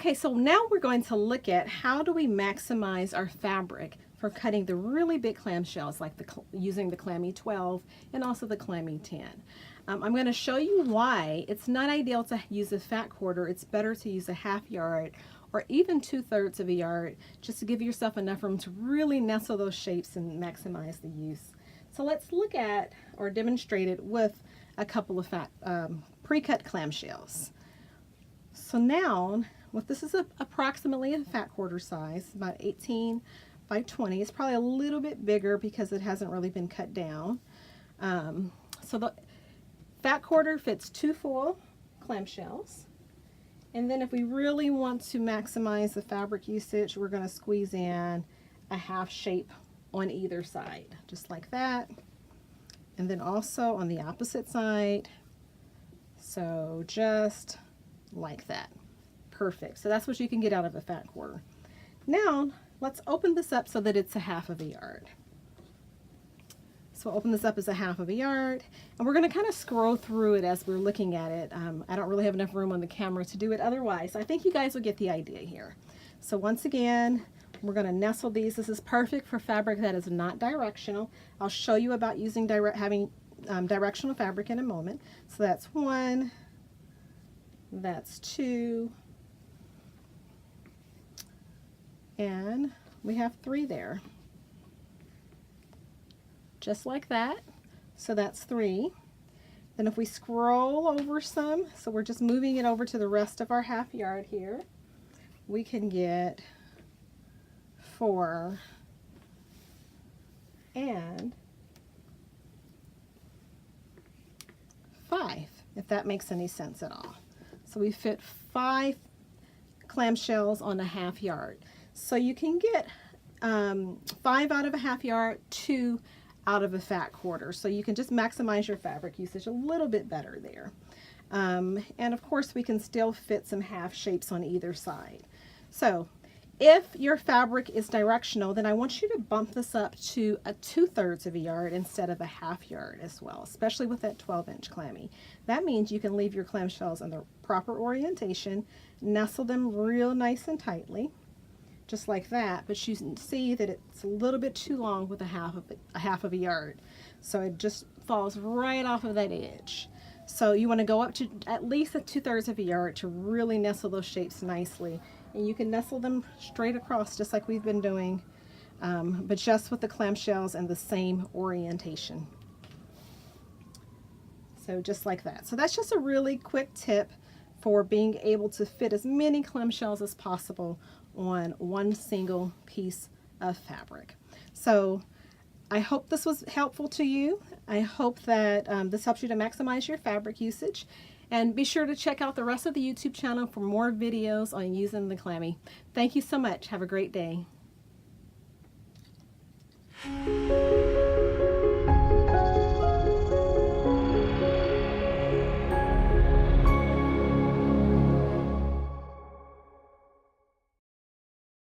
Okay, so now we're going to look at how do we maximize our fabric for cutting the really big clamshells, like using the Clammy 12 and also the Clammy 10. I'm going to show you why it's not ideal to use a fat quarter. It's better to use a half yard or even 2/3 of a yard, just to give yourself enough room to really nestle those shapes and maximize the use. So let's look at or demonstrate it with a couple of pre-cut clamshells. So now, this is approximately a fat quarter size, about 18 by 20. It's probably a little bit bigger because it hasn't really been cut down. So the fat quarter fits 2 full clamshells. And then if we really want to maximize the fabric usage, we're going to squeeze in a half shape on either side, just like that. And then also on the opposite side, so just like that. Perfect. So that's what you can get out of a fat quarter. Now let's open this up so that it's a half of a yard. So I'll open this up as a half of a yard, and we're going to kind of scroll through it as we're looking at it. I don't really have enough room on the camera to do it otherwise. I think you guys will get the idea here. So once again, we're going to nestle these. This is perfect for fabric that is not directional. I'll show you about using directional fabric in a moment. So that's 1, that's 2, and we have 3 there. Just like that. So that's 3. Then if we scroll over some, so we're just moving it over to the rest of our half yard here, we can get 4 and 5, if that makes any sense at all. So we fit 5 clamshells on a half yard. So you can get 5 out of a half yard, 2 out of a fat quarter. So you can just maximize your fabric usage a little bit better there. And of course we can still fit some half shapes on either side. So if your fabric is directional, then I want you to bump this up to a 2/3 of a yard instead of a half yard as well, especially with that 12-inch clammy. That means you can leave your clamshells in the proper orientation, nestle them real nice and tightly, just like that, but you can see that it's a little bit too long with a half of a yard. So it just falls right off of that edge. So you want to go up to at least a 2/3 of a yard to really nestle those shapes nicely. And you can nestle them straight across just like we've been doing, but just with the clamshells and the same orientation. So just like that. So that's just a really quick tip for being able to fit as many clamshells as possible on one single piece of fabric. So I hope this was helpful to you. I hope that this helps you to maximize your fabric usage. And be sure to check out the rest of the YouTube channel for more videos on using the clammy. Thank you so much. Have a great day.